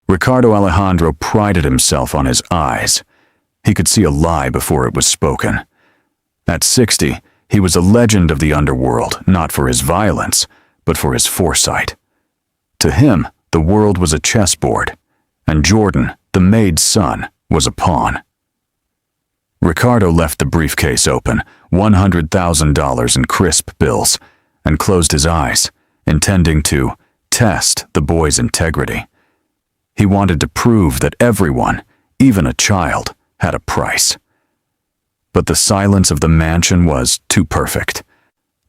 Ricardo Alejandro prided himself on his eyes. He could see a lie before it was spoken. At 60, he was a legend of the underworld, not for his violence, but for his foresight. To him, the world was a chessboard, and Jordan, the Maid's son, was a pawn. Ricardo left the briefcase open, $100,000 in crisp bills, and closed his eyes, intending to test the boy's integrity. He wanted to prove that everyone, even a child, had a price. But the silence of the mansion was too perfect.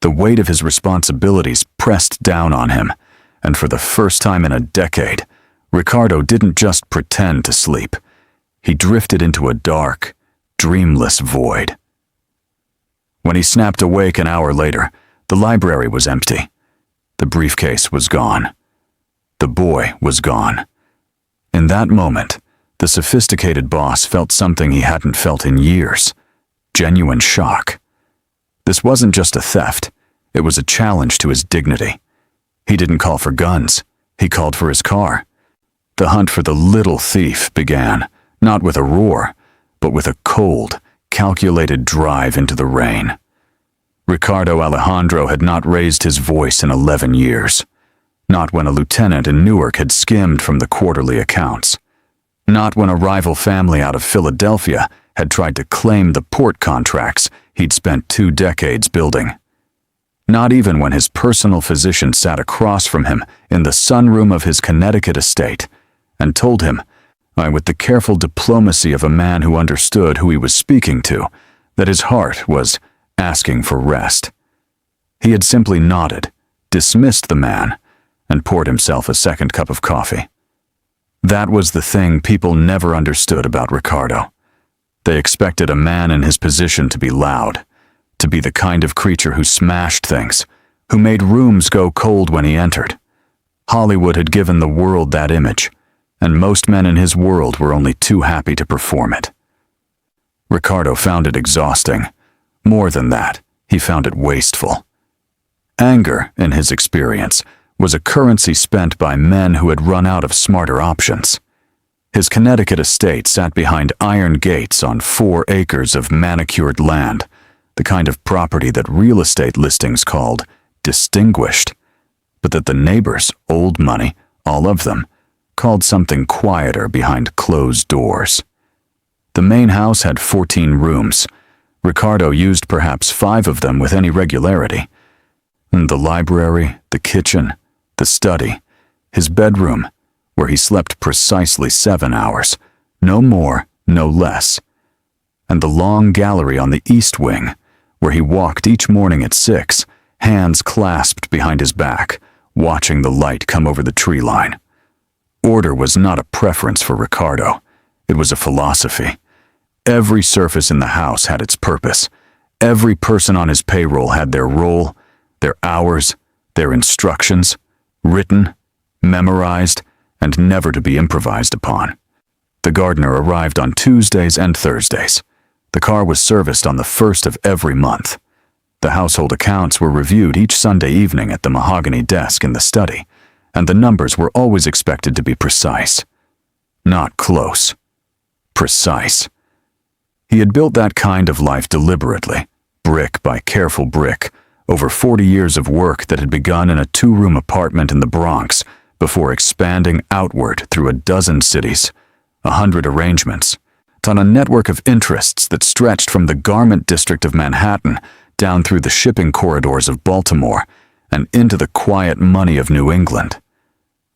The weight of his responsibilities pressed down on him, and for the first time in a decade, Ricardo didn't just pretend to sleep. He drifted into a dark, dreamless void. When he snapped awake an hour later, the library was empty. The briefcase was gone. The boy was gone. In that moment, the sophisticated boss felt something he hadn't felt in years: genuine shock. This wasn't just a theft, it was a challenge to his dignity. He didn't call for guns, he called for his car. The hunt for the little thief began, not with a roar, but with a cold, calculated drive into the rain. Ricardo Alejandro had not raised his voice in 11 years. Not when a lieutenant in Newark had skimmed from the quarterly accounts. Not when a rival family out of Philadelphia had tried to claim the port contracts he'd spent 2 decades building. Not even when his personal physician sat across from him in the sunroom of his Connecticut estate and told him, with the careful diplomacy of a man who understood who he was speaking to, that his heart was asking for rest. He had simply nodded, dismissed the man, and poured himself a second cup of coffee. That was the thing people never understood about Ricardo. They expected a man in his position to be loud, to be the kind of creature who smashed things, who made rooms go cold when he entered. Hollywood had given the world that image, and most men in his world were only too happy to perform it. Ricardo found it exhausting. More than that, he found it wasteful. Anger, in his experience, was a currency spent by men who had run out of smarter options. His Connecticut estate sat behind iron gates on 4 acres of manicured land, the kind of property that real estate listings called distinguished, but that the neighbors, old money, all of them, called something quieter behind closed doors. The main house had 14 rooms. Ricardo used perhaps 5 of them with any regularity. The library, the kitchen, the study, his bedroom, where he slept precisely 7 hours, no more, no less, and the long gallery on the east wing, where he walked each morning at 6, hands clasped behind his back, watching the light come over the tree line. Order was not a preference for Ricardo. It was a philosophy. Every surface in the house had its purpose. Every person on his payroll had their role, their hours, their instructions, written, memorized, and never to be improvised upon. The gardener arrived on Tuesdays and Thursdays. The car was serviced on the 1st of every month. The household accounts were reviewed each Sunday evening at the mahogany desk in the study, and the numbers were always expected to be precise. Not close. Precise. He had built that kind of life deliberately, brick by careful brick, over 40 years of work that had begun in a 2-room apartment in the Bronx before expanding outward through a dozen cities, 100 arrangements, on a network of interests that stretched from the garment district of Manhattan down through the shipping corridors of Baltimore and into the quiet money of New England.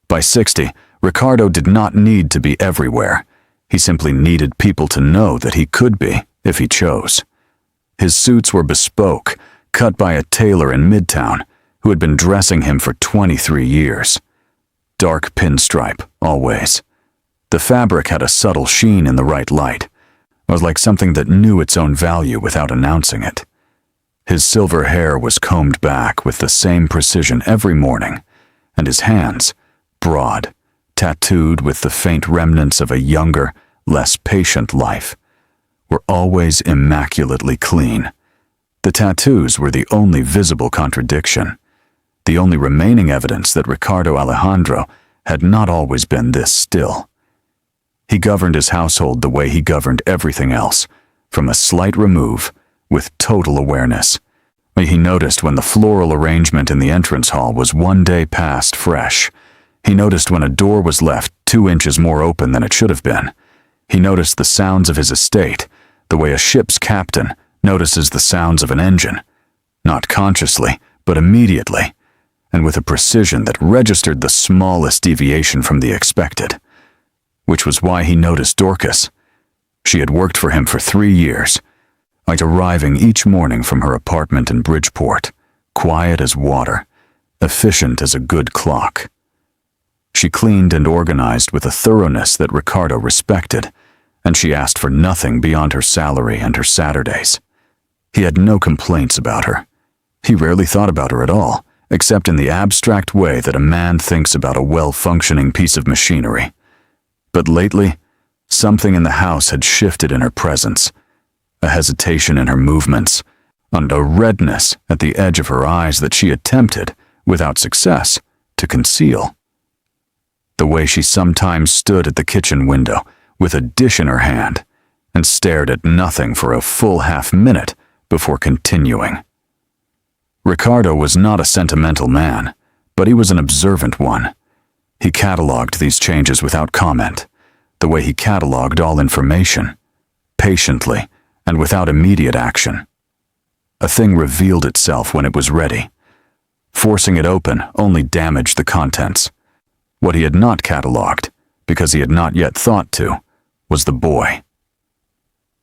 By 60, Ricardo did not need to be everywhere. He simply needed people to know that he could be, if he chose. His suits were bespoke, cut by a tailor in Midtown who had been dressing him for 23 years. Dark pinstripe, always. The fabric had a subtle sheen in the right light. It was like something that knew its own value without announcing it. His silver hair was combed back with the same precision every morning, and his hands, broad, tattooed with the faint remnants of a younger, less patient life, were always immaculately clean. The tattoos were the only visible contradiction, the only remaining evidence that Ricardo Alejandro had not always been this still. He governed his household the way he governed everything else, from a slight remove, with total awareness. He noticed when the floral arrangement in the entrance hall was one day past fresh. He noticed when a door was left 2 inches more open than it should have been. He noticed the sounds of his estate, the way a ship's captain notices the sounds of an engine, not consciously, but immediately, and with a precision that registered the smallest deviation from the expected. Which was why he noticed Dorcas. She had worked for him for 3 years, arriving each morning from her apartment in Bridgeport, quiet as water, efficient as a good clock. She cleaned and organized with a thoroughness that Ricardo respected, and she asked for nothing beyond her salary and her Saturdays. He had no complaints about her. He rarely thought about her at all, except in the abstract way that a man thinks about a well-functioning piece of machinery. But lately, something in the house had shifted in her presence, a hesitation in her movements, and a redness at the edge of her eyes that she attempted, without success, to conceal. The way she sometimes stood at the kitchen window with a dish in her hand and stared at nothing for a full half-minute before continuing. Ricardo was not a sentimental man, but he was an observant one. He catalogued these changes without comment, the way he catalogued all information, patiently and without immediate action. A thing revealed itself when it was ready. Forcing it open only damaged the contents. What he had not catalogued, because he had not yet thought to, was the boy.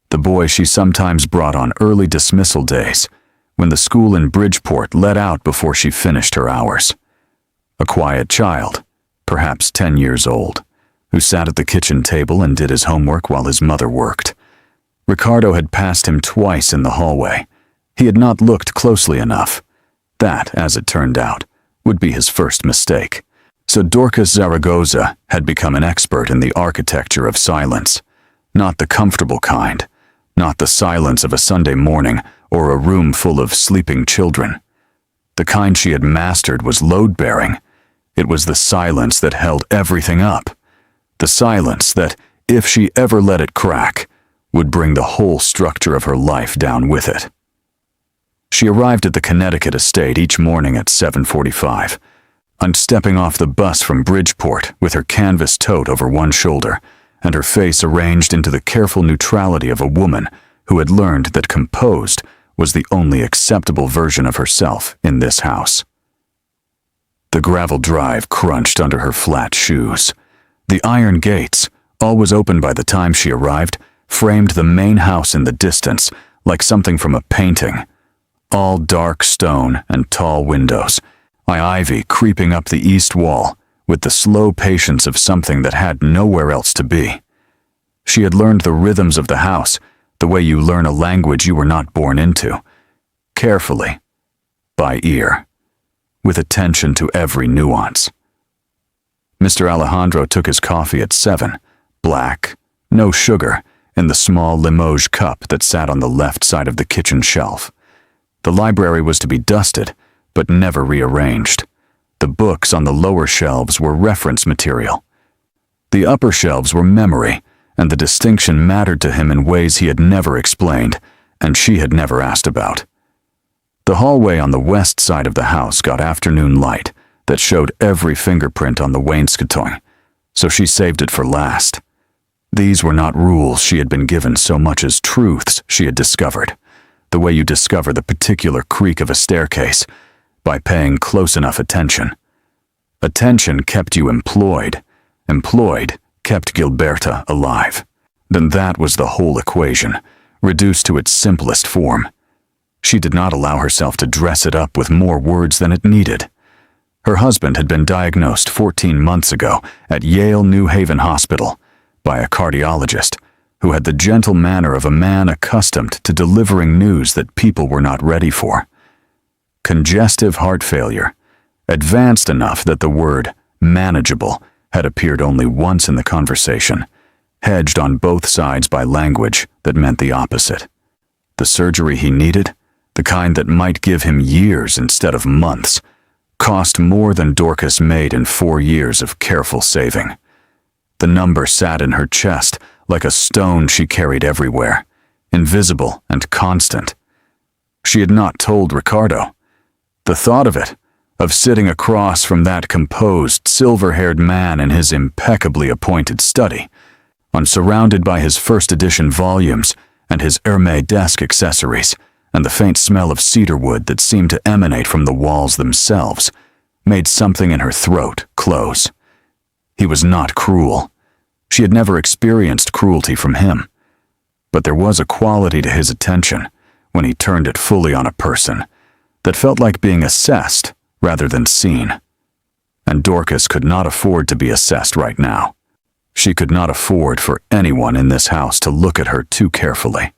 The boy she sometimes brought on early dismissal days, when the school in Bridgeport let out before she finished her hours. A quiet child, perhaps 10 years old, who sat at the kitchen table and did his homework while his mother worked. Ricardo had passed him twice in the hallway. He had not looked closely enough. That, as it turned out, would be his first mistake. So Dorcas Zaragoza had become an expert in the architecture of silence. Not the comfortable kind, not the silence of a Sunday morning or a room full of sleeping children. The kind she had mastered was load-bearing. It was the silence that held everything up. The silence that, if she ever let it crack, would bring the whole structure of her life down with it. She arrived at the Connecticut estate each morning at 7:45, and stepping off the bus from Bridgeport with her canvas tote over one shoulder and her face arranged into the careful neutrality of a woman who had learned that composed was the only acceptable version of herself in this house. The gravel drive crunched under her flat shoes. The iron gates, always open by the time she arrived, framed the main house in the distance like something from a painting. All dark stone and tall windows, ivy creeping up the east wall with the slow patience of something that had nowhere else to be. She had learned the rhythms of the house, the way you learn a language you were not born into, carefully, by ear, with attention to every nuance. Mr. Alejandro took his coffee at 7, black, no sugar, in the small Limoges cup that sat on the left side of the kitchen shelf. The library was to be dusted, but never rearranged. The books on the lower shelves were reference material. The upper shelves were memory, and the distinction mattered to him in ways he had never explained, and she had never asked about. The hallway on the west side of the house got afternoon light that showed every fingerprint on the wainscoting, so she saved it for last. These were not rules she had been given so much as truths she had discovered, the way you discover the particular creak of a staircase, by paying close enough attention. Attention kept you employed. Employed kept Gilberta alive. Then that was the whole equation, reduced to its simplest form. She did not allow herself to dress it up with more words than it needed. Her husband had been diagnosed 14 months ago at Yale New Haven Hospital by a cardiologist who had the gentle manner of a man accustomed to delivering news that people were not ready for. Congestive heart failure, advanced enough that the word manageable had appeared only once in the conversation, hedged on both sides by language that meant the opposite. The surgery he needed, the kind that might give him years instead of months, cost more than Dorcas made in 4 years of careful saving. The number sat in her chest like a stone she carried everywhere, invisible and constant. She had not told Ricardo. The thought of it, of sitting across from that composed, silver-haired man in his impeccably appointed study, surrounded by his first edition volumes and his Hermès desk accessories, and the faint smell of cedarwood that seemed to emanate from the walls themselves, made something in her throat close. He was not cruel. She had never experienced cruelty from him. But there was a quality to his attention, when he turned it fully on a person, that felt like being assessed rather than seen. And Dorcas could not afford to be assessed right now. She could not afford for anyone in this house to look at her too carefully.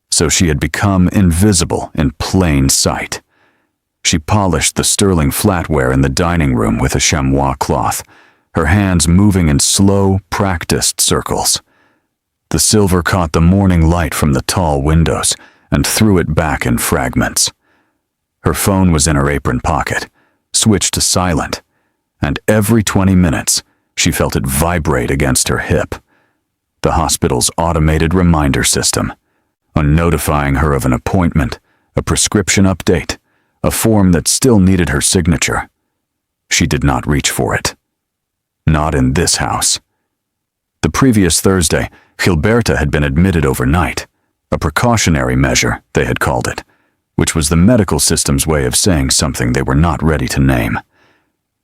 So she had become invisible in plain sight. She polished the sterling flatware in the dining room with a chamois cloth, her hands moving in slow, practiced circles. The silver caught the morning light from the tall windows and threw it back in fragments. Her phone was in her apron pocket, switched to silent, and every 20 minutes she felt it vibrate against her hip. The hospital's automated reminder system, notifying her of an appointment, a prescription update, a form that still needed her signature. She did not reach for it. Not in this house. The previous Thursday, Gilberta had been admitted overnight, a precautionary measure, they had called it, which was the medical system's way of saying something they were not ready to name.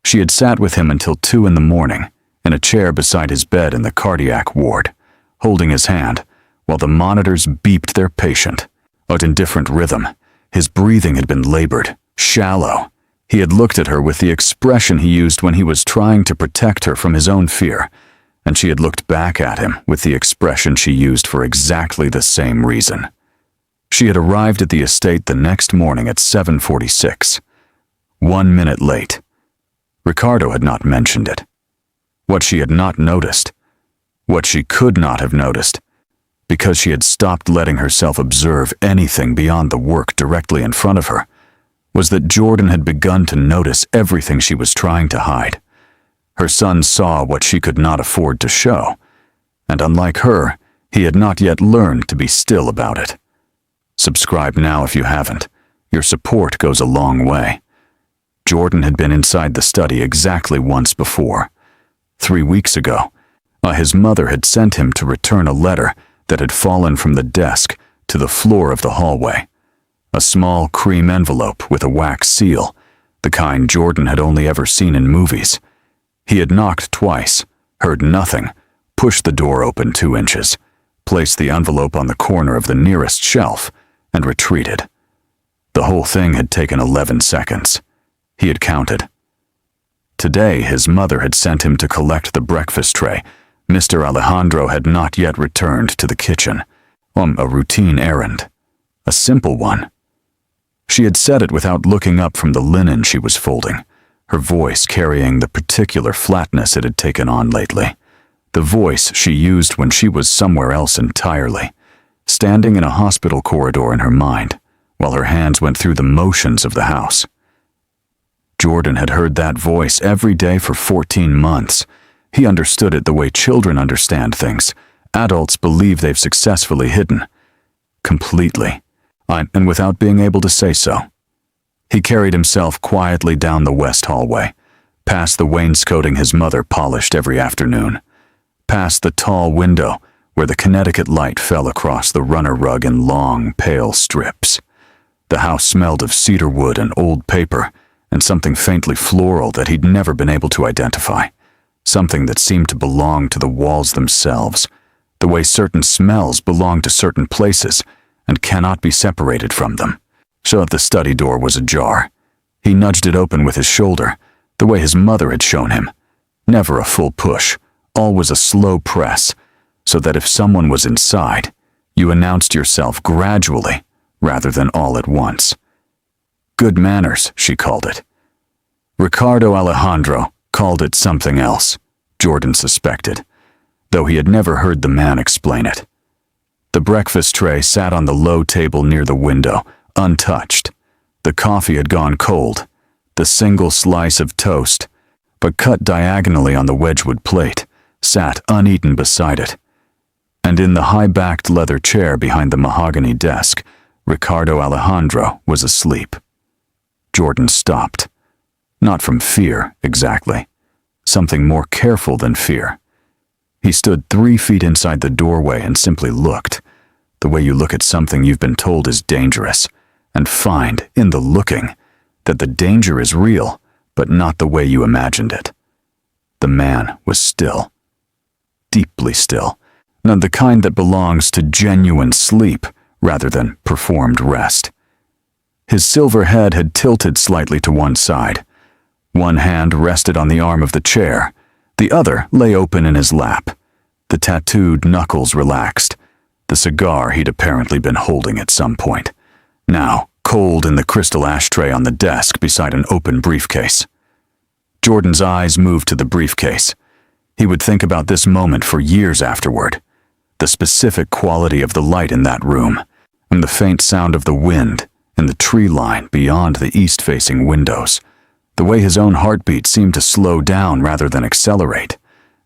She had sat with him until 2 a.m, in a chair beside his bed in the cardiac ward, holding his hand, while the monitors beeped their patient, out in different rhythm. His breathing had been labored, shallow. He had looked at her with the expression he used when he was trying to protect her from his own fear, and she had looked back at him with the expression she used for exactly the same reason. She had arrived at the estate the next morning at 7:46, 1 minute late. Ricardo had not mentioned it. What she had not noticed, what she could not have noticed, because she had stopped letting herself observe anything beyond the work directly in front of her, was that Jordan had begun to notice everything she was trying to hide. Her son saw what she could not afford to show, and unlike her, he had not yet learned to be still about it. Subscribe now if you haven't. Your support goes a long way. Jordan had been inside the study exactly once before. 3 weeks ago, his mother had sent him to return a letter that had fallen from the desk to the floor of the hallway. A small cream envelope with a wax seal, the kind Jordan had only ever seen in movies. He had knocked twice, heard nothing, pushed the door open 2 inches, placed the envelope on the corner of the nearest shelf, and retreated. The whole thing had taken 11 seconds. He had counted. Today, his mother had sent him to collect the breakfast tray. Mr. Alejandro had not yet returned to the kitchen, on a routine errand, a simple one. She had said it without looking up from the linen she was folding, her voice carrying the particular flatness it had taken on lately, the voice she used when she was somewhere else entirely, standing in a hospital corridor in her mind, while her hands went through the motions of the house. Jordan had heard that voice every day for 14 months. He understood it the way children understand things, adults believe they've successfully hidden. Completely, and without being able to say so. He carried himself quietly down the west hallway, past the wainscoting his mother polished every afternoon, past the tall window where the Connecticut light fell across the runner rug in long, pale strips. The house smelled of cedarwood and old paper, and something faintly floral that he'd never been able to identify, something that seemed to belong to the walls themselves, the way certain smells belong to certain places and cannot be separated from them. So the study door was ajar. He nudged it open with his shoulder, the way his mother had shown him. Never a full push, always a slow press, so that if someone was inside, you announced yourself gradually rather than all at once. Good manners, she called it. Ricardo Alejandro called it something else, Jordan suspected, though he had never heard the man explain it. The breakfast tray sat on the low table near the window, untouched. The coffee had gone cold, the single slice of toast, but cut diagonally on the Wedgwood plate, sat uneaten beside it. And in the high-backed leather chair behind the mahogany desk, Ricardo Alejandro was asleep. Jordan stopped. Not from fear, exactly. Something more careful than fear. He stood 3 feet inside the doorway and simply looked, the way you look at something you've been told is dangerous, and find, in the looking, that the danger is real, but not the way you imagined it. The man was still. Deeply still. Not the kind that belongs to genuine sleep rather than performed rest. His silver head had tilted slightly to one side. One hand rested on the arm of the chair. The other lay open in his lap. The tattooed knuckles relaxed. The cigar he'd apparently been holding at some point. Now, cold in the crystal ashtray on the desk beside an open briefcase. Jordan's eyes moved to the briefcase. He would think about this moment for years afterward. The specific quality of the light in that room, and the faint sound of the wind in the tree line beyond the east-facing windows. The way his own heartbeat seemed to slow down rather than accelerate,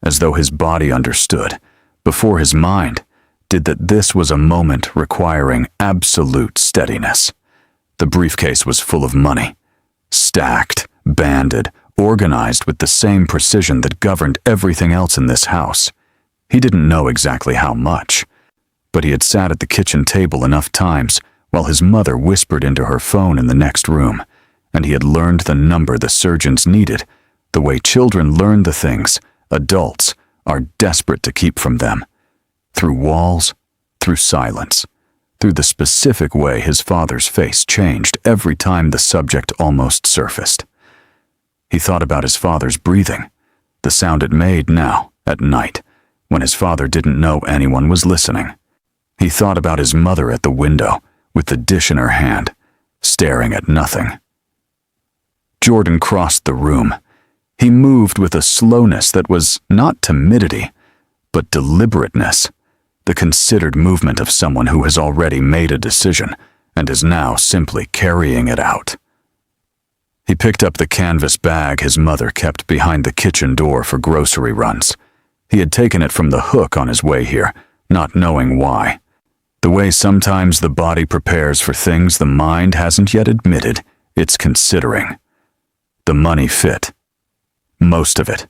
as though his body understood, before his mind, did that this was a moment requiring absolute steadiness. The briefcase was full of money, stacked, banded, organized with the same precision that governed everything else in this house. He didn't know exactly how much, but he had sat at the kitchen table enough times while his mother whispered into her phone in the next room, and he had learned the number the surgeons needed, the way children learn the things adults are desperate to keep from them. Through walls, through silence, through the specific way his father's face changed every time the subject almost surfaced. He thought about his father's breathing, the sound it made now, at night, when his father didn't know anyone was listening. He thought about his mother at the window, with the dish in her hand, staring at nothing. Jordan crossed the room. He moved with a slowness that was not timidity, but deliberateness, the considered movement of someone who has already made a decision and is now simply carrying it out. He picked up the canvas bag his mother kept behind the kitchen door for grocery runs. He had taken it from the hook on his way here, not knowing why. The way sometimes the body prepares for things the mind hasn't yet admitted it's considering. The money fit. Most of it.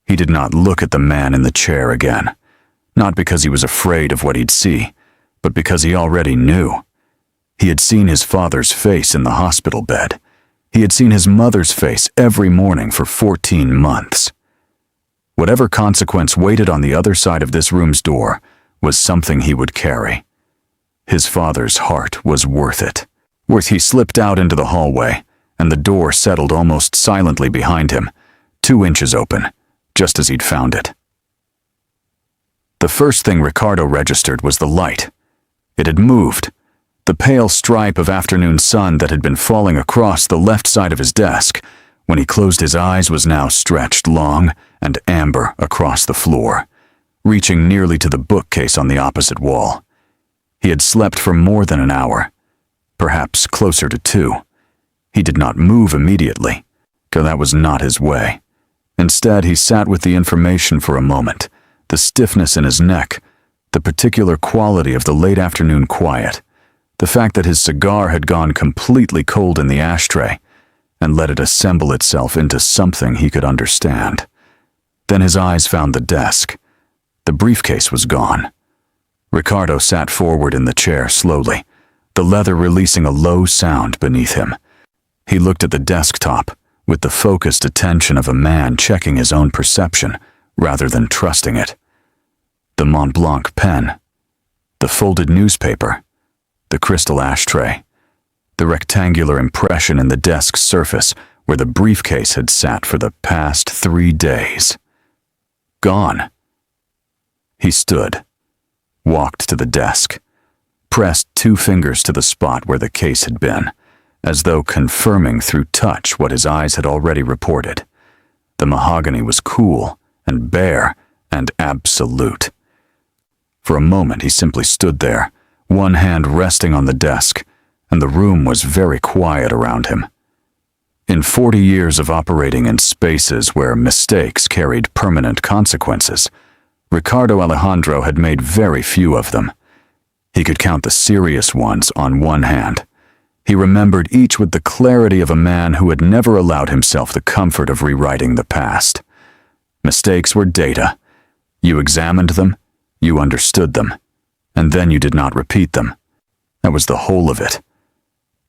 He did not look at the man in the chair again, not because he was afraid of what he'd see, but because he already knew. He had seen his father's face in the hospital bed. He had seen his mother's face every morning for 14 months. Whatever consequence waited on the other side of this room's door was something he would carry. His father's heart was worth it. He slipped out into the hallway, and the door settled almost silently behind him, 2 inches open, just as he'd found it. The first thing Ricardo registered was the light. It had moved. The pale stripe of afternoon sun that had been falling across the left side of his desk when he closed his eyes was now stretched long and amber across the floor, reaching nearly to the bookcase on the opposite wall. He had slept for more than an hour, perhaps closer to 2. He did not move immediately, because that was not his way. Instead, he sat with the information for a moment, the stiffness in his neck, the particular quality of the late afternoon quiet, the fact that his cigar had gone completely cold in the ashtray, and let it assemble itself into something he could understand. Then his eyes found the desk. The briefcase was gone. Ricardo sat forward in the chair slowly, the leather releasing a low sound beneath him. He looked at the desktop with the focused attention of a man checking his own perception rather than trusting it. The Mont Blanc pen, the folded newspaper, the crystal ashtray, the rectangular impression in the desk's surface where the briefcase had sat for the past 3 days. Gone. He stood, walked to the desk, pressed 2 fingers to the spot where the case had been, as though confirming through touch what his eyes had already reported. The mahogany was cool and bare and absolute. For a moment he simply stood there, one hand resting on the desk, and the room was very quiet around him. In 40 years of operating in spaces where mistakes carried permanent consequences, Ricardo Alejandro had made very few of them. He could count the serious ones on one hand. He remembered each with the clarity of a man who had never allowed himself the comfort of rewriting the past. Mistakes were data. You examined them, you understood them, and then you did not repeat them. That was the whole of it.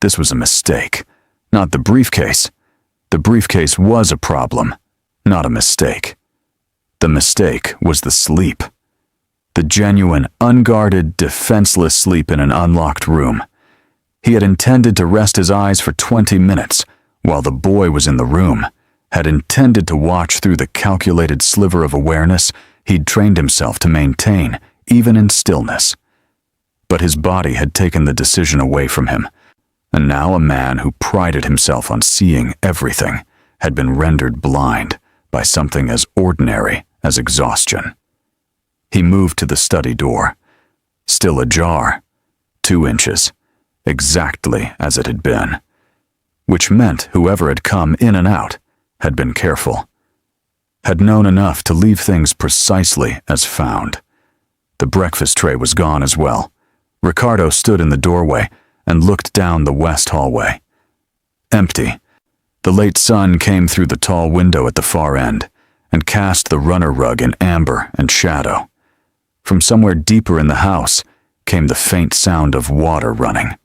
This was a mistake, not the briefcase. The briefcase was a problem, not a mistake. The mistake was the sleep. The genuine, unguarded, defenseless sleep in an unlocked room. He had intended to rest his eyes for 20 minutes while the boy was in the room, had intended to watch through the calculated sliver of awareness he'd trained himself to maintain, even in stillness. But his body had taken the decision away from him, and now a man who prided himself on seeing everything had been rendered blind by something as ordinary as exhaustion. He moved to the study door, still ajar, 2 inches, exactly as it had been, which meant whoever had come in and out had been careful, had known enough to leave things precisely as found. The breakfast tray was gone as well. Ricardo stood in the doorway and looked down the west hallway. Empty. The late sun came through the tall window at the far end and cast the runner rug in amber and shadow. From somewhere deeper in the house came the faint sound of water running.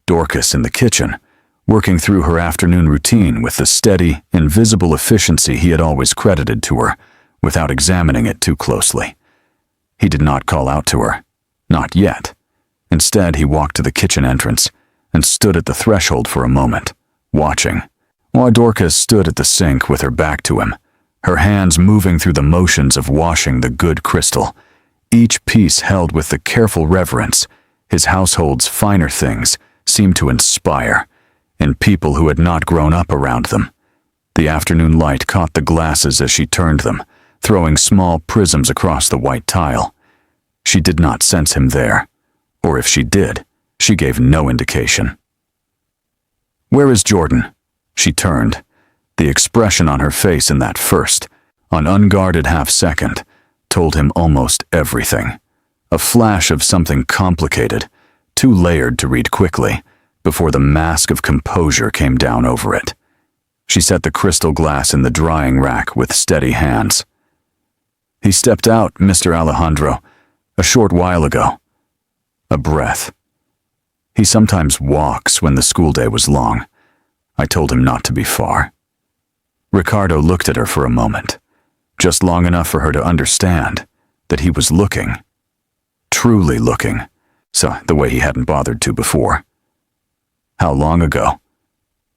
Dorcas in the kitchen, working through her afternoon routine with the steady, invisible efficiency he had always credited to her, without examining it too closely. He did not call out to her. Not yet. Instead, he walked to the kitchen entrance and stood at the threshold for a moment, watching, while Dorcas stood at the sink with her back to him, her hands moving through the motions of washing the good crystal, each piece held with the careful reverence his household's finer things seemed to inspire in people who had not grown up around them. The afternoon light caught the glasses as she turned them, throwing small prisms across the white tile. She did not sense him there, or if she did, she gave no indication. "Where is Jordan?" She turned, the expression on her face in that first, on unguarded half-second, told him almost everything. A flash of something complicated, too layered to read quickly, before the mask of composure came down over it. She set the crystal glass in the drying rack with steady hands. "He stepped out, Mr. Alejandro, a short while ago." A breath. "He sometimes walks when the school day was long. I told him not to be far." Ricardo looked at her for a moment, just long enough for her to understand that he was looking. Truly looking, so the way he hadn't bothered to before. How long ago?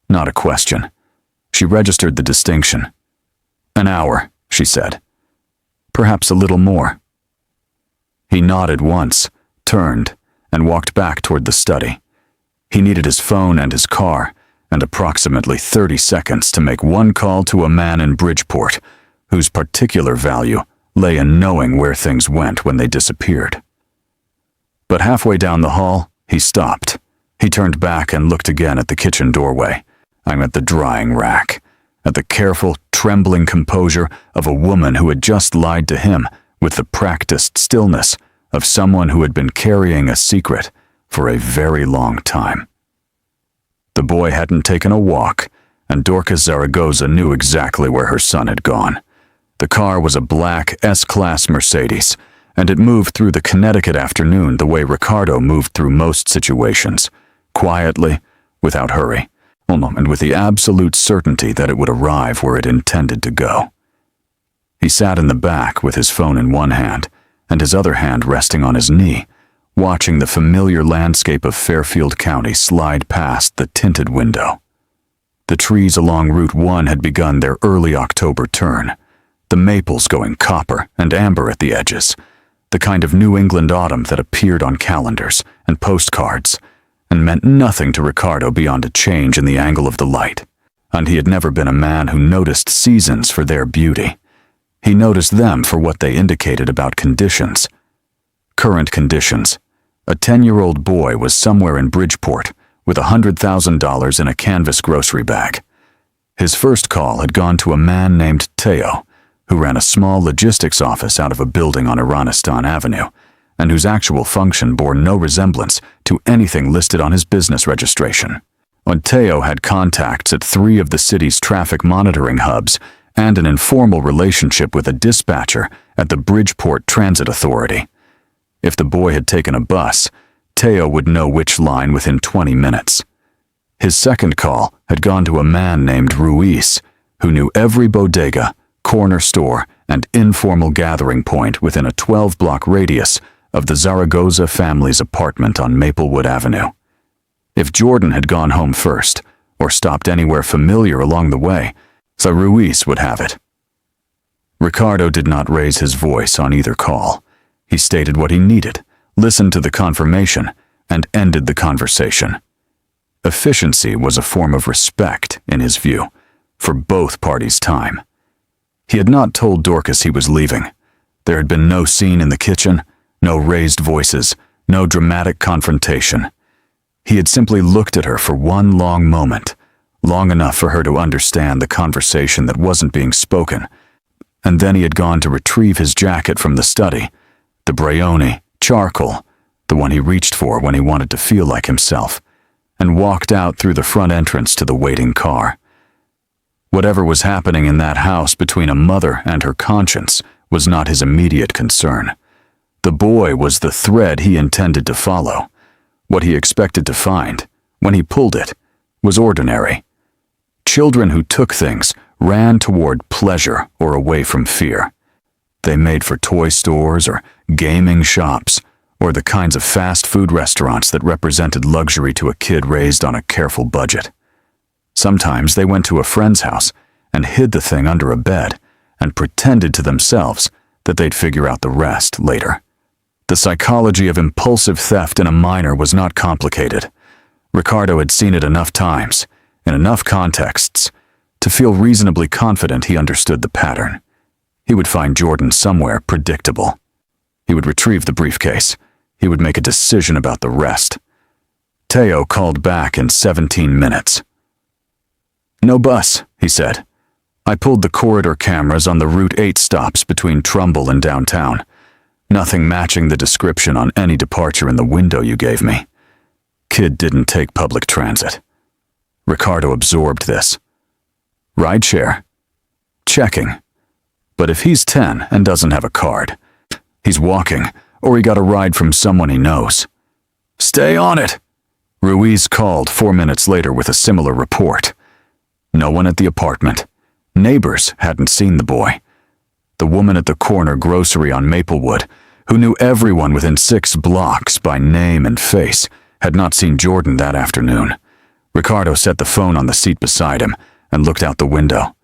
Not a question. She registered the distinction. "An hour," she said. "Perhaps a little more." He nodded once, turned, and walked back toward the study. He needed his phone and his car, and approximately 30 seconds to make one call to a man in Bridgeport, whose particular value lay in knowing where things went when they disappeared. But halfway down the hall, he stopped. He turned back and looked again at the kitchen doorway. I'm at the drying rack, at the careful, trembling composure of a woman who had just lied to him with the practiced stillness of someone who had been carrying a secret for a very long time. The boy hadn't taken a walk, and Dorcas Zaragoza knew exactly where her son had gone. The car was a black S-Class Mercedes, and it moved through the Connecticut afternoon the way Ricardo moved through most situations, quietly, without hurry, and with the absolute certainty that it would arrive where it intended to go. He sat in the back with his phone in one hand and his other hand resting on his knee, watching the familiar landscape of Fairfield County slide past the tinted window. The trees along Route 1 had begun their early October turn, the maples going copper and amber at the edges, the kind of New England autumn that appeared on calendars and postcards, and meant nothing to Ricardo beyond a change in the angle of the light. And he had never been a man who noticed seasons for their beauty. He noticed them for what they indicated about conditions. Current conditions. A 10-year-old boy was somewhere in Bridgeport with $100,000 in a canvas grocery bag. His first call had gone to a man named Teo, who ran a small logistics office out of a building on Iranistan Avenue, and whose actual function bore no resemblance to anything listed on his business registration. Teo had contacts at 3 of the city's traffic monitoring hubs and an informal relationship with a dispatcher at the Bridgeport Transit Authority. If the boy had taken a bus, Teo would know which line within 20 minutes. His second call had gone to a man named Ruiz, who knew every bodega, corner store, and informal gathering point within a 12-block radius of the Zaragoza family's apartment on Maplewood Avenue. If Jordan had gone home first, or stopped anywhere familiar along the way, so Ruiz would have it. Ricardo did not raise his voice on either call. He stated what he needed, listened to the confirmation, and ended the conversation. Efficiency was a form of respect, in his view, for both parties' time. He had not told Dorcas he was leaving. There had been no scene in the kitchen, no raised voices, no dramatic confrontation. He had simply looked at her for one long moment, long enough for her to understand the conversation that wasn't being spoken, and then he had gone to retrieve his jacket from the study, the Brioni, charcoal, the one he reached for when he wanted to feel like himself, and walked out through the front entrance to the waiting car. Whatever was happening in that house between a mother and her conscience was not his immediate concern. The boy was the thread he intended to follow. What he expected to find, when he pulled it, was ordinary. Children who took things ran toward pleasure or away from fear. They made for toy stores or gaming shops, or the kinds of fast food restaurants that represented luxury to a kid raised on a careful budget. Sometimes they went to a friend's house and hid the thing under a bed and pretended to themselves that they'd figure out the rest later. The psychology of impulsive theft in a minor was not complicated. Ricardo had seen it enough times, in enough contexts, to feel reasonably confident he understood the pattern. He would find Jordan somewhere predictable. He would retrieve the briefcase. He would make a decision about the rest. Teo called back in 17 minutes. "No bus," he said. "I pulled the corridor cameras on the Route 8 stops between Trumbull and downtown. Nothing matching the description on any departure in the window you gave me. Kid didn't take public transit." Ricardo absorbed this. "Rideshare? Checking. But if he's 10 and doesn't have a card, he's walking, or he got a ride from someone he knows." "Stay on it," Ruiz called 4 minutes later with a similar report. No one at the apartment. Neighbors hadn't seen the boy. The woman at the corner grocery on Maplewood, who knew everyone within 6 blocks by name and face, had not seen Jordan that afternoon. Ricardo set the phone on the seat beside him and looked out the window.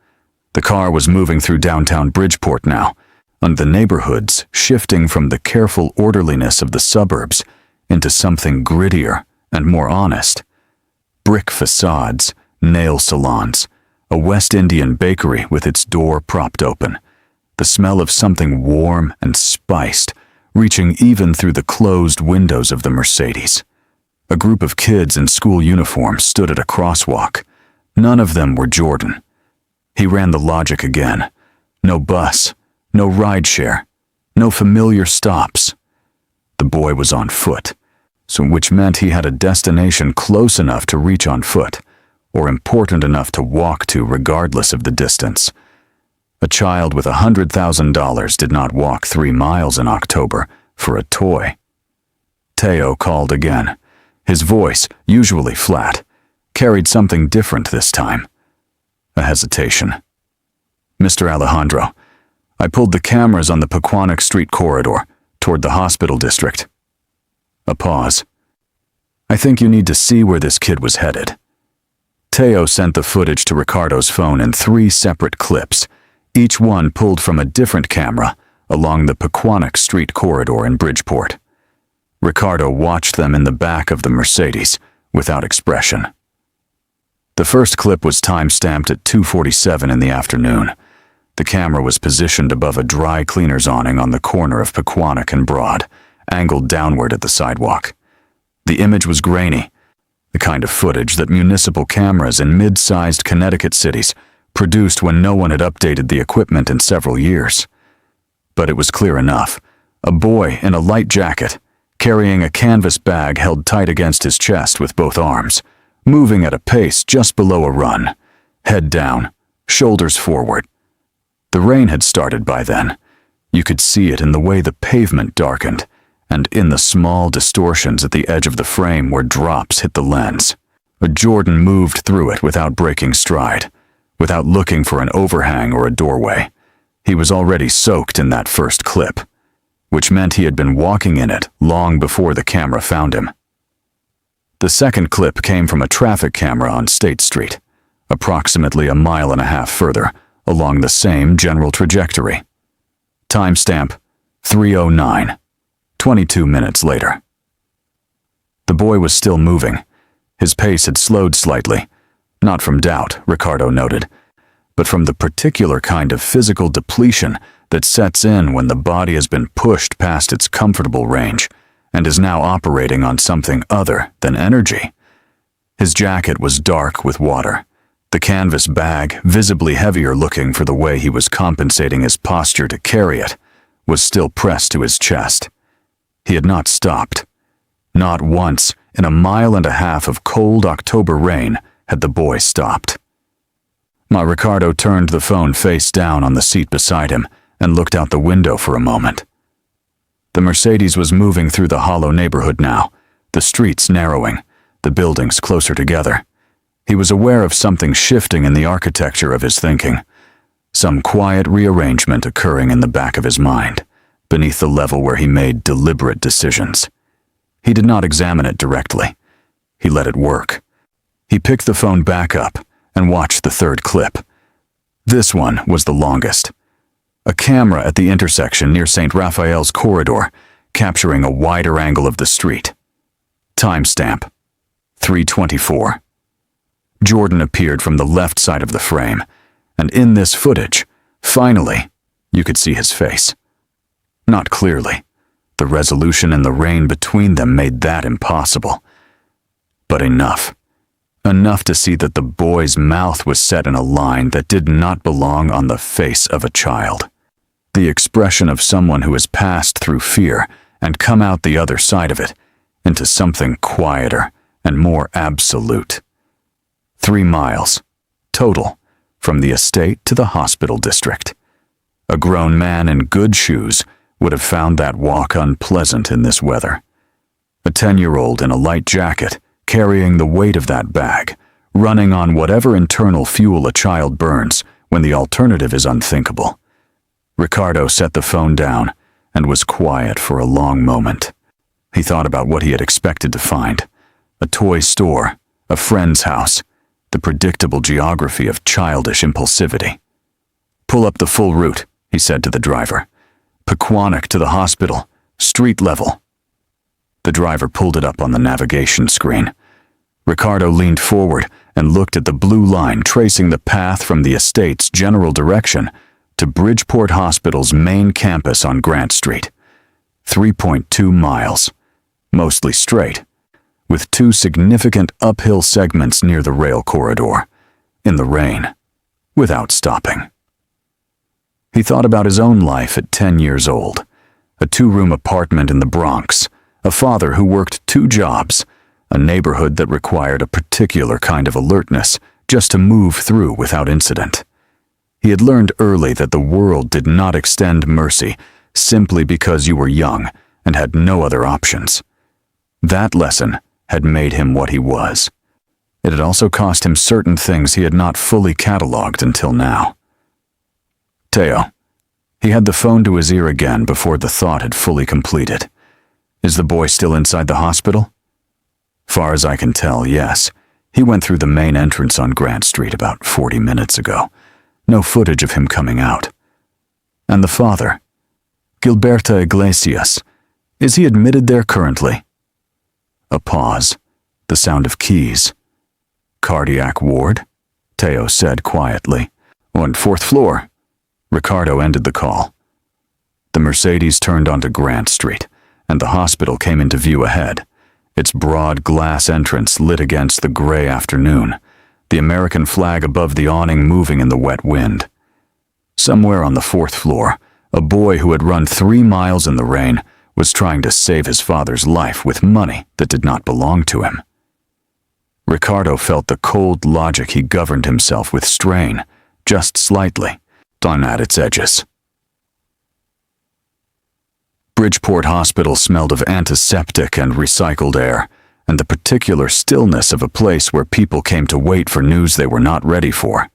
The car was moving through downtown Bridgeport now, and the neighborhoods shifting from the careful orderliness of the suburbs into something grittier and more honest. Brick facades, nail salons, a West Indian bakery with its door propped open, the smell of something warm and spiced, reaching even through the closed windows of the Mercedes. A group of kids in school uniforms stood at a crosswalk. None of them were Jordan. He ran the logic again. No bus, no rideshare, no familiar stops. The boy was on foot, which meant he had a destination close enough to reach on foot, or important enough to walk to regardless of the distance. A child with $100,000 did not walk 3 miles in October for a toy. Teo called again. His voice, usually flat, carried something different this time. A hesitation. "Mr. Alejandro, I pulled the cameras on the Pequannock Street corridor toward the hospital district." A pause. "I think you need to see where this kid was headed." Teo sent the footage to Ricardo's phone in 3 separate clips, each one pulled from a different camera along the Pequannock Street corridor in Bridgeport. Ricardo watched them in the back of the Mercedes, without expression. The first clip was time-stamped at 2:47 in the afternoon. The camera was positioned above a dry cleaner's awning on the corner of Pequannock and Broad, angled downward at the sidewalk. The image was grainy. the kind of footage that municipal cameras in mid-sized Connecticut cities produced when no one had updated the equipment in several years. But it was clear enough. A boy in a light jacket, carrying a canvas bag held tight against his chest with both arms, moving at a pace just below a run, head down, shoulders forward. The rain had started by then. You could see it in the way the pavement darkened, and in the small distortions at the edge of the frame where drops hit the lens. Jordan moved through it without breaking stride, without looking for an overhang or a doorway. He was already soaked in that first clip, which meant he had been walking in it long before the camera found him. The second clip came from a traffic camera on State Street, approximately a mile and a half further, along the same general trajectory. Timestamp 3:09, 22 minutes later. The boy was still moving. His pace had slowed slightly, not from doubt, Ricardo noted, but from the particular kind of physical depletion that sets in when the body has been pushed past its comfortable range and is now operating on something other than energy. His jacket was dark with water, the canvas bag, visibly heavier looking for the way he was compensating his posture to carry it, was still pressed to his chest. He had not stopped. Not once in a mile and a half of cold October rain had the boy stopped. Ricardo turned the phone face down on the seat beside him and looked out the window for a moment. The Mercedes was moving through the hollow neighborhood now, the streets narrowing, the buildings closer together. He was aware of something shifting in the architecture of his thinking, some quiet rearrangement occurring in the back of his mind, beneath the level where he made deliberate decisions. He did not examine it directly. He let it work. He picked the phone back up and watched the third clip. This one was the longest. A camera at the intersection near St. Raphael's corridor, capturing a wider angle of the street. Timestamp 3:24. Jordan appeared from the left side of the frame, and in this footage, finally, you could see his face. Not clearly. The resolution and the rain between them made that impossible. But enough. Enough to see that the boy's mouth was set in a line that did not belong on the face of a child. The expression of someone who has passed through fear and come out the other side of it, into something quieter and more absolute. 3 miles, total, from the estate to the hospital district. A grown man in good shoes would have found that walk unpleasant in this weather. A 10-year-old in a light jacket, carrying the weight of that bag, running on whatever internal fuel a child burns when the alternative is unthinkable. Ricardo set the phone down and was quiet for a long moment. He thought about what he had expected to find. A toy store, a friend's house, the predictable geography of childish impulsivity. "Pull up the full route," he said to the driver. "Pequannock to the hospital, street level." The driver pulled it up on the navigation screen. Ricardo leaned forward and looked at the blue line tracing the path from the estate's general direction to Bridgeport Hospital's main campus on Grant Street. 3.2 miles, mostly straight, with 2 significant uphill segments near the rail corridor, in the rain, without stopping. He thought about his own life at 10 years old, a 2-room apartment in the Bronx, a father who worked 2 jobs, a neighborhood that required a particular kind of alertness just to move through without incident. He had learned early that the world did not extend mercy simply because you were young and had no other options. That lesson had made him what he was. It had also cost him certain things he had not fully cataloged until now. Teo. He had the phone to his ear again before the thought had fully completed. Is the boy still inside the hospital? Far as I can tell, yes. He went through the main entrance on Grant Street about 40 minutes ago. No footage of him coming out. And the father? Gilberto Iglesias. Is he admitted there currently? A pause. The sound of keys. Cardiac ward? Teo said quietly. On 4th floor. Ricardo ended the call. The Mercedes turned onto Grant Street, and the hospital came into view ahead, its broad glass entrance lit against the gray afternoon, the American flag above the awning moving in the wet wind. Somewhere on the 4th floor, a boy who had run 3 miles in the rain was trying to save his father's life with money that did not belong to him. Ricardo felt the cold logic he governed himself with strain, just slightly, done at its edges. Bridgeport Hospital smelled of antiseptic and recycled air, and the particular stillness of a place where people came to wait for news they were not ready for.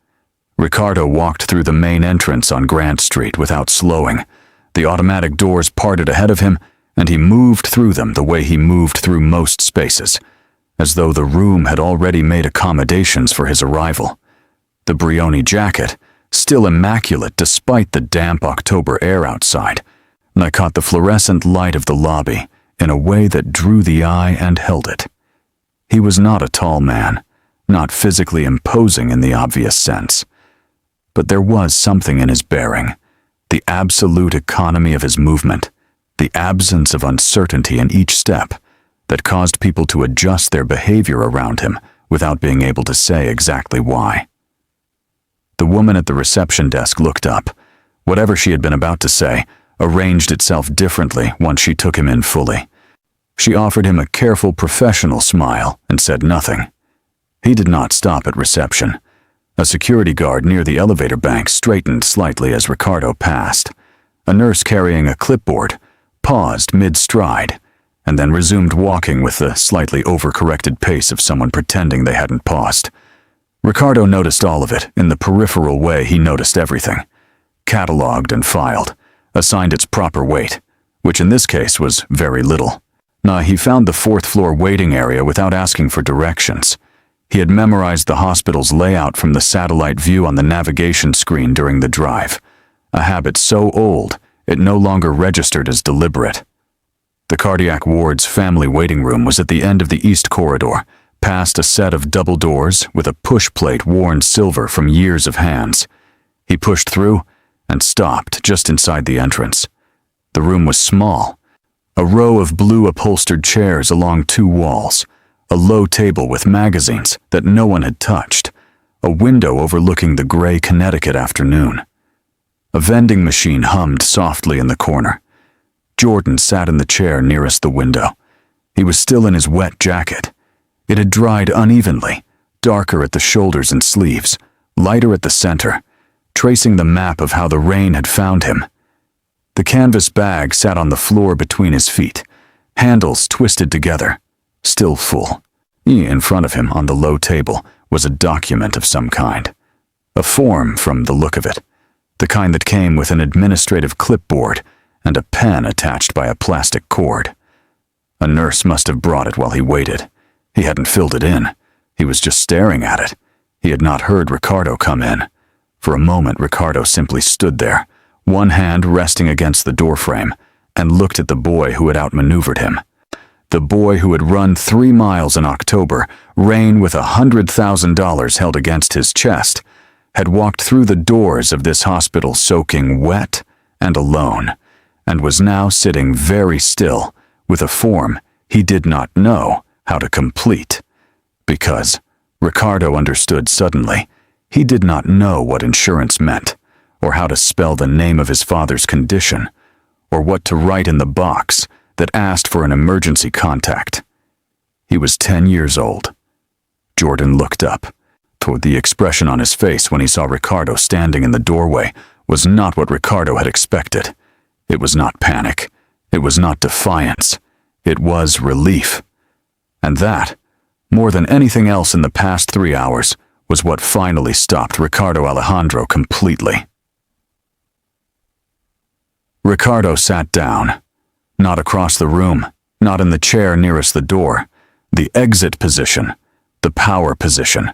Ricardo walked through the main entrance on Grant Street without slowing. The automatic doors parted ahead of him, and he moved through them the way he moved through most spaces, as though the room had already made accommodations for his arrival. The Brioni jacket, still immaculate despite the damp October air outside, and I caught the fluorescent light of the lobby in a way that drew the eye and held it. He was not a tall man, not physically imposing in the obvious sense. But there was something in his bearing, the absolute economy of his movement, the absence of uncertainty in each step, that caused people to adjust their behavior around him without being able to say exactly why. The woman at the reception desk looked up. Whatever she had been about to say arranged itself differently once she took him in fully. She offered him a careful professional smile and said nothing. He did not stop at reception. A security guard near the elevator bank straightened slightly as Ricardo passed. A nurse carrying a clipboard paused mid-stride and then resumed walking with the slightly overcorrected pace of someone pretending they hadn't paused. Ricardo noticed all of it in the peripheral way he noticed everything. Catalogued and filed, assigned its proper weight, which in this case was very little. He found the 4th floor waiting area without asking for directions. He had memorized the hospital's layout from the satellite view on the navigation screen during the drive, a habit so old it no longer registered as deliberate. The cardiac ward's family waiting room was at the end of the east corridor, past a set of double doors with a push plate worn silver from years of hands. He pushed through and stopped just inside the entrance. The room was small. A row of blue upholstered chairs along 2 walls, a low table with magazines that no one had touched, a window overlooking the gray Connecticut afternoon. A vending machine hummed softly in the corner. Jordan sat in the chair nearest the window. He was still in his wet jacket. It had dried unevenly, darker at the shoulders and sleeves, lighter at the center, tracing the map of how the rain had found him. The canvas bag sat on the floor between his feet, handles twisted together, still full. In front of him on the low table was a document of some kind. A form from the look of it, the kind that came with an administrative clipboard and a pen attached by a plastic cord. A nurse must have brought it while he waited. He hadn't filled it in. He was just staring at it. He had not heard Ricardo come in. For a moment, Ricardo simply stood there, one hand resting against the doorframe, and looked at the boy who had outmaneuvered him. The boy who had run 3 miles in October, rain with $100,000 held against his chest, had walked through the doors of this hospital soaking wet and alone, and was now sitting very still with a form he did not know how to complete. Because, Ricardo understood suddenly, he did not know what insurance meant, or how to spell the name of his father's condition, or what to write in the box that asked for an emergency contact. He was 10 years old. Jordan looked up. The expression on his face when he saw Ricardo standing in the doorway was not what Ricardo had expected. It was not panic. It was not defiance. It was relief. And that, more than anything else in the past 3 hours, was what finally stopped Ricardo Alejandro completely. Ricardo sat down. Not across the room, not in the chair nearest the door. The exit position, the power position,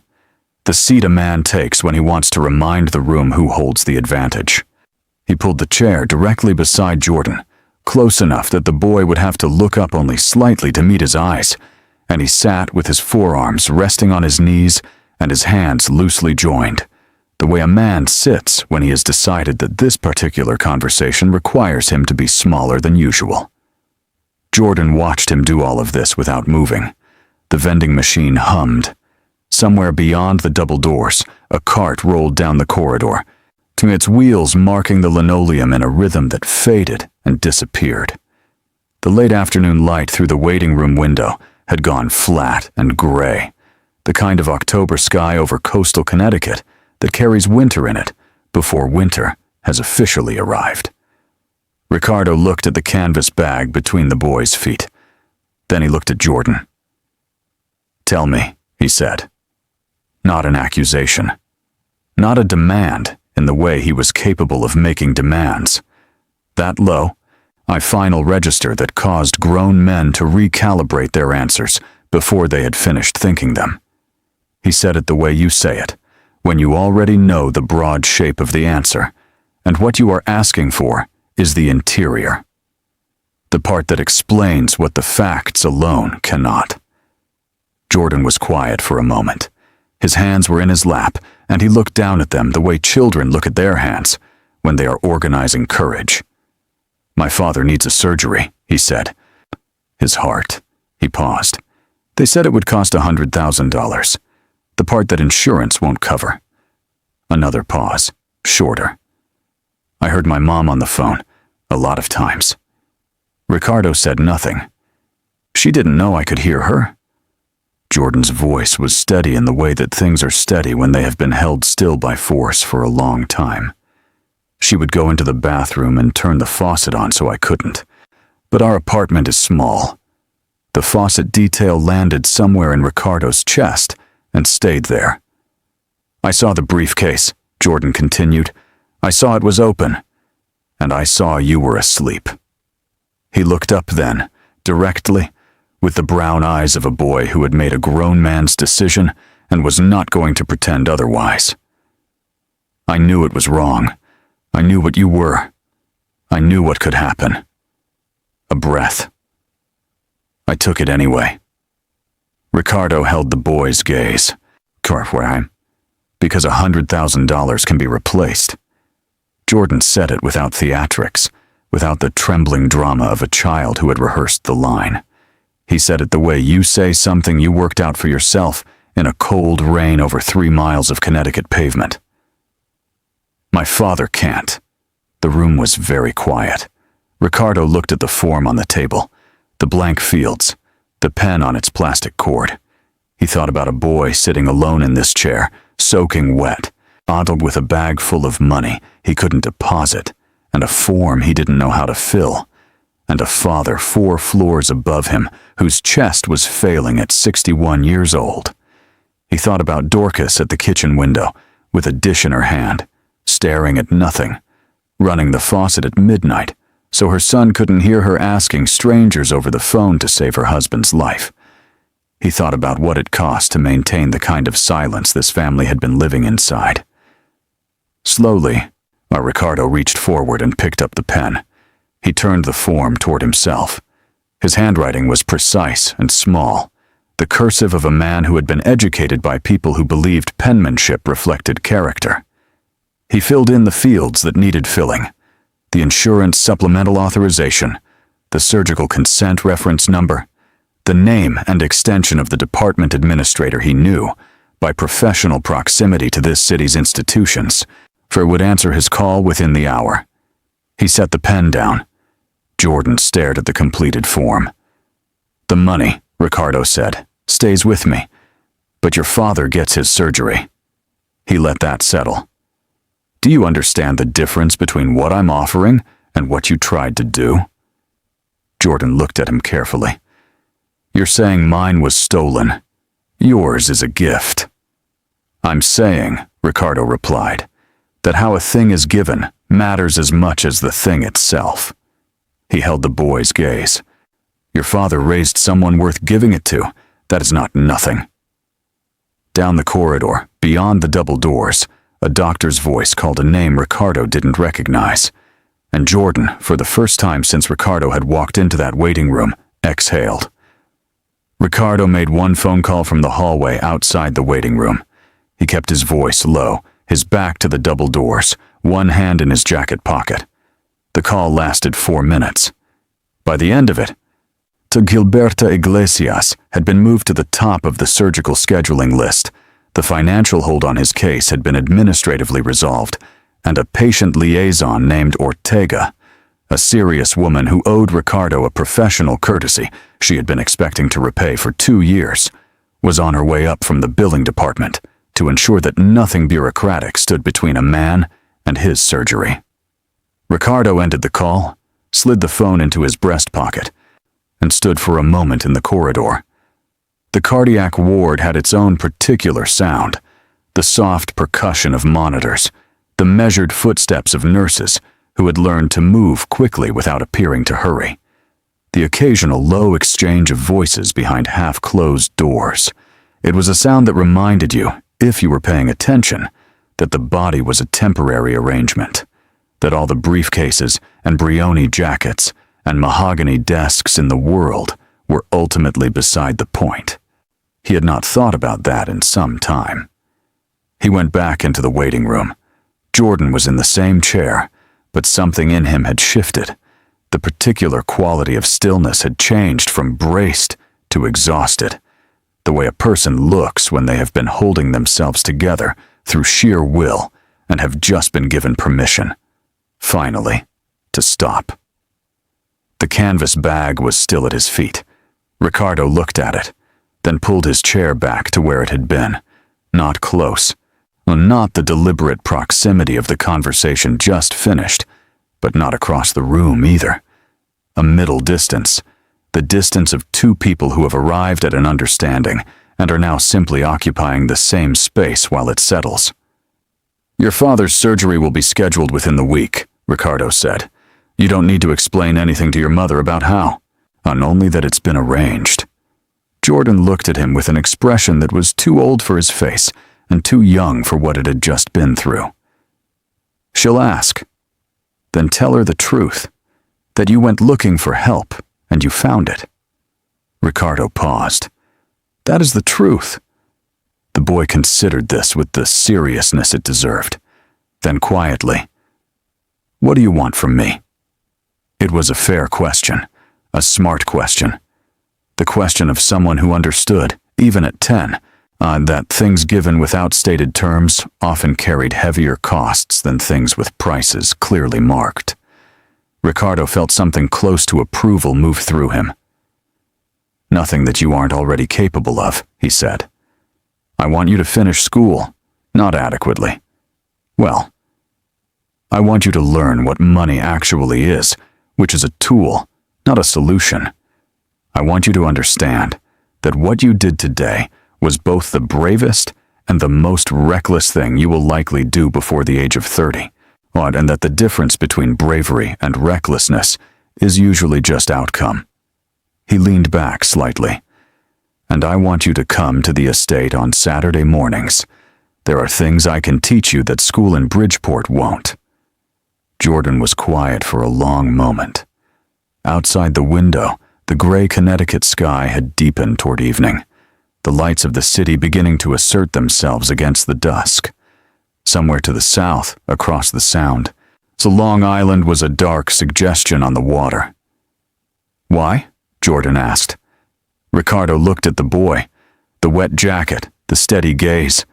the seat a man takes when he wants to remind the room who holds the advantage. He pulled the chair directly beside Jordan, close enough that the boy would have to look up only slightly to meet his eyes, and he sat with his forearms resting on his knees and his hands loosely joined, the way a man sits when he has decided that this particular conversation requires him to be smaller than usual. Jordan watched him do all of this without moving. The vending machine hummed. Somewhere beyond the double doors, a cart rolled down the corridor, its wheels marking the linoleum in a rhythm that faded and disappeared. The late afternoon light through the waiting room window had gone flat and gray, the kind of October sky over coastal Connecticut that carries winter in it before winter has officially arrived. Ricardo looked at the canvas bag between the boy's feet. Then he looked at Jordan. "Tell me," he said. Not an accusation. Not a demand in the way he was capable of making demands. That low, a final register that caused grown men to recalibrate their answers before they had finished thinking them. He said it the way you say it, when you already know the broad shape of the answer, and what you are asking for is the interior. The part that explains what the facts alone cannot. Jordan was quiet for a moment. His hands were in his lap, and he looked down at them the way children look at their hands when they are organizing courage. "My father needs a surgery," he said. "His heart." He paused. "They said it would cost $100,000. The part that insurance won't cover." Another pause, shorter. "I heard my mom on the phone, a lot of times." Ricardo said nothing. "She didn't know I could hear her." Jordan's voice was steady in the way that things are steady when they have been held still by force for a long time. "She would go into the bathroom and turn the faucet on so I couldn't. But our apartment is small." The faucet detail landed somewhere in Ricardo's chest and stayed there. "I saw the briefcase," Jordan continued. "I saw it was open. And I saw you were asleep." He looked up then, directly, with the brown eyes of a boy who had made a grown man's decision and was not going to pretend otherwise. "I knew it was wrong. I knew what you were. I knew what could happen." A breath. "I took it anyway." Ricardo held the boy's gaze. "Because $100,000 can be replaced." Jordan said it without theatrics, without the trembling drama of a child who had rehearsed the line. He said it the way you say something you worked out for yourself in a cold rain over 3 miles of Connecticut pavement. "My father can't." The room was very quiet. Ricardo looked at the form on the table, the blank fields, the pen on its plastic cord. He thought about a boy sitting alone in this chair, soaking wet, bottled with a bag full of money he couldn't deposit, and a form he didn't know how to fill, and a father 4 floors above him whose chest was failing at 61 years old. He thought about Dorcas at the kitchen window, with a dish in her hand, staring at nothing, running the faucet at midnight so her son couldn't hear her asking strangers over the phone to save her husband's life. He thought about what it cost to maintain the kind of silence this family had been living inside. Slowly, Ricardo reached forward and picked up the pen. He turned the form toward himself. His handwriting was precise and small, the cursive of a man who had been educated by people who believed penmanship reflected character. He filled in the fields that needed filling: the insurance supplemental authorization, the surgical consent reference number, the name and extension of the department administrator he knew, by professional proximity to this city's institutions, for it would answer his call within the hour. He set the pen down. Jordan stared at the completed form. "The money," Ricardo said, "stays with me, but your father gets his surgery." He let that settle. "Do you understand the difference between what I'm offering and what you tried to do?" Jordan looked at him carefully. "You're saying mine was stolen. Yours is a gift." "I'm saying," Ricardo replied, "that how a thing is given matters as much as the thing itself." He held the boy's gaze. "Your father raised someone worth giving it to. That is not nothing." Down the corridor, beyond the double doors, a doctor's voice called a name Ricardo didn't recognize, and Jordan, for the first time since Ricardo had walked into that waiting room, exhaled. Ricardo made one phone call from the hallway outside the waiting room. He kept his voice low, his back to the double doors, one hand in his jacket pocket. The call lasted 4 minutes. By the end of it, to Gilberta Iglesias had been moved to the top of the surgical scheduling list. The financial hold on his case had been administratively resolved, and a patient liaison named Ortega, a serious woman who owed Ricardo a professional courtesy she had been expecting to repay for 2 years, was on her way up from the billing department to ensure that nothing bureaucratic stood between a man and his surgery. Ricardo ended the call, slid the phone into his breast pocket, and stood for a moment in the corridor. The cardiac ward had its own particular sound, the soft percussion of monitors, the measured footsteps of nurses who had learned to move quickly without appearing to hurry, the occasional low exchange of voices behind half-closed doors. It was a sound that reminded you, if you were paying attention, that the body was a temporary arrangement, that all the briefcases and Brioni jackets and mahogany desks in the world were ultimately beside the point. He had not thought about that in some time. He went back into the waiting room. Jordan was in the same chair, but something in him had shifted. The particular quality of stillness had changed from braced to exhausted, the way a person looks when they have been holding themselves together through sheer will and have just been given permission, finally, to stop. The canvas bag was still at his feet. Ricardo looked at it, then pulled his chair back to where it had been, not close, not the deliberate proximity of the conversation just finished, but not across the room either. A middle distance, the distance of two people who have arrived at an understanding and are now simply occupying the same space while it settles. "Your father's surgery will be scheduled within the week," Ricardo said. "You don't need to explain anything to your mother about how, and only that it's been arranged." Jordan looked at him with an expression that was too old for his face and too young for what it had just been through. "She'll ask. Then tell her the truth, that you went looking for help and you found it." Ricardo paused. "That is the truth." The boy considered this with the seriousness it deserved. Then quietly, "What do you want from me?" It was a fair question, a smart question. The question of someone who understood, even at 10, that things given without stated terms often carried heavier costs than things with prices clearly marked. Ricardo felt something close to approval move through him. "Nothing that you aren't already capable of," he said. "I want you to finish school, not adequately. Well, I want you to learn what money actually is, which is a tool, not a solution. I want you to understand that what you did today was both the bravest and the most reckless thing you will likely do before the age of 30, and that the difference between bravery and recklessness is usually just outcome." He leaned back slightly. "And I want you to come to the estate on Saturday mornings. There are things I can teach you that school in Bridgeport won't." Jordan was quiet for a long moment. Outside the window, the gray Connecticut sky had deepened toward evening, the lights of the city beginning to assert themselves against the dusk. Somewhere to the south, across the Sound, Long Island was a dark suggestion on the water. "Why?" Jordan asked. Ricardo looked at the boy, the wet jacket, the steady gaze,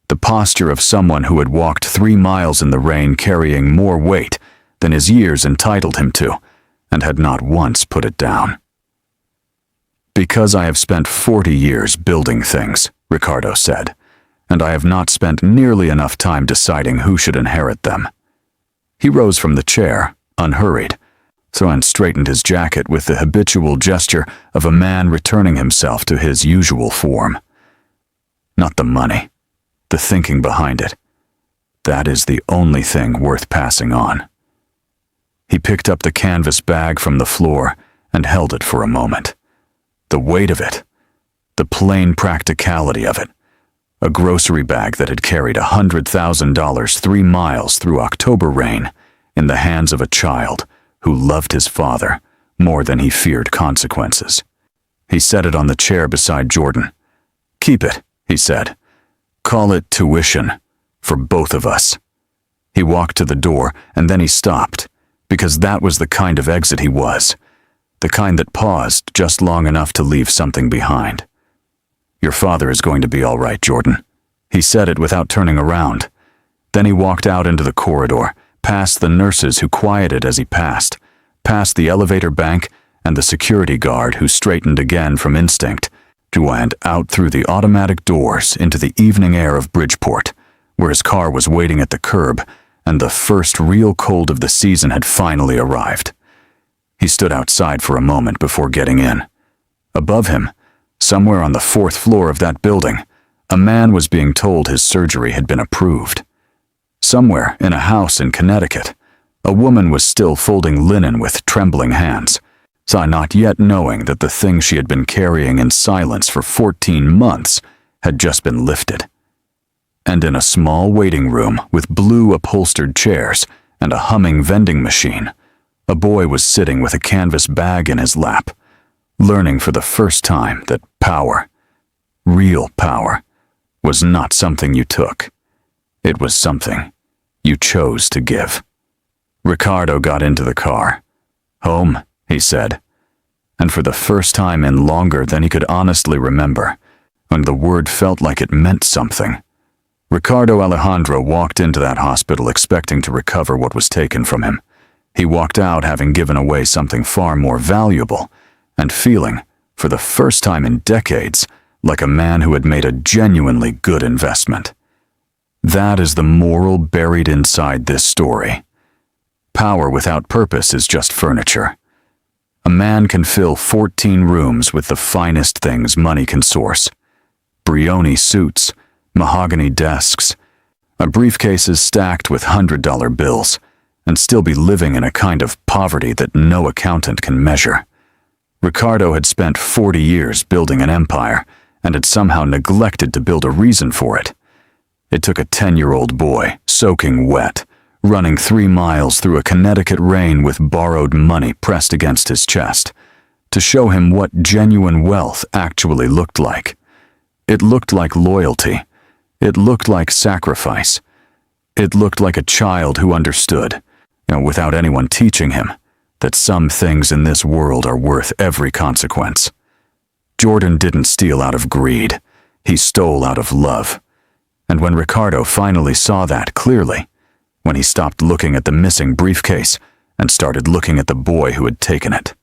the posture of someone who had walked 3 miles in the rain carrying more weight than his years entitled him to, and had not once put it down. "Because I have spent 40 years building things," Ricardo said, "and I have not spent nearly enough time deciding who should inherit them." He rose from the chair, unhurried, and straightened his jacket with the habitual gesture of a man returning himself to his usual form. "Not the money, the thinking behind it. That is the only thing worth passing on." He picked up the canvas bag from the floor and held it for a moment. The weight of it, the plain practicality of it, a grocery bag that had carried $100,000 3 miles through October rain in the hands of a child who loved his father more than he feared consequences. He set it on the chair beside Jordan. "Keep it," he said. "Call it tuition, for both of us." He walked to the door, and then he stopped, because that was the kind of exit he was. the kind that paused just long enough to leave something behind. "Your father is going to be all right, Jordan." He said it without turning around. Then he walked out into the corridor, past the nurses who quieted as he passed, past the elevator bank and the security guard who straightened again from instinct, and out through the automatic doors into the evening air of Bridgeport, where his car was waiting at the curb and the first real cold of the season had finally arrived. He stood outside for a moment before getting in. Above him, somewhere on the 4th floor of that building, a man was being told his surgery had been approved. Somewhere in a house in Connecticut, a woman was still folding linen with trembling hands, not yet knowing that the thing she had been carrying in silence for 14 months had just been lifted. And in a small waiting room with blue upholstered chairs and a humming vending machine, a boy was sitting with a canvas bag in his lap, learning for the first time that power, real power, was not something you took. It was something you chose to give. Ricardo got into the car. "Home," he said. And for the first time in longer than he could honestly remember, when the word felt like it meant something, Ricardo Alejandro walked into that hospital expecting to recover what was taken from him. He walked out having given away something far more valuable, and feeling, for the first time in decades, like a man who had made a genuinely good investment. That is the moral buried inside this story. Power without purpose is just furniture. A man can fill 14 rooms with the finest things money can source. Brioni suits, mahogany desks, briefcases stacked with $100 bills, and still be living in a kind of poverty that no accountant can measure. Ricardo had spent 40 years building an empire and had somehow neglected to build a reason for it. It took a 10-year-old boy, soaking wet, running 3 miles through a Connecticut rain with borrowed money pressed against his chest, to show him what genuine wealth actually looked like. It looked like loyalty. It looked like sacrifice. It looked like a child who understood, without anyone teaching him, that some things in this world are worth every consequence. Jordan didn't steal out of greed. He stole out of love. And when Ricardo finally saw that clearly, when he stopped looking at the missing briefcase and started looking at the boy who had taken it,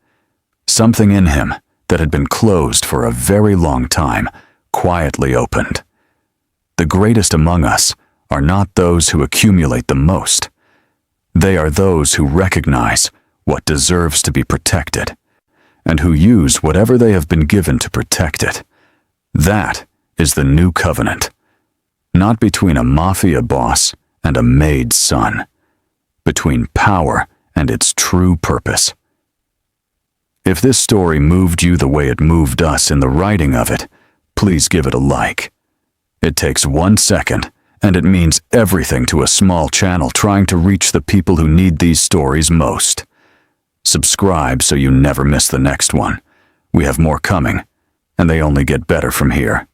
something in him that had been closed for a very long time quietly opened. The greatest among us are not those who accumulate the most. They are those who recognize what deserves to be protected, and who use whatever they have been given to protect it. That is the new covenant, not between a Mafia boss and a Maid son, between power and its true purpose. If this story moved you the way it moved us in the writing of it, please give it a like. It takes 1 second, and it means everything to a small channel trying to reach the people who need these stories most. Subscribe so you never miss the next one. We have more coming, and they only get better from here.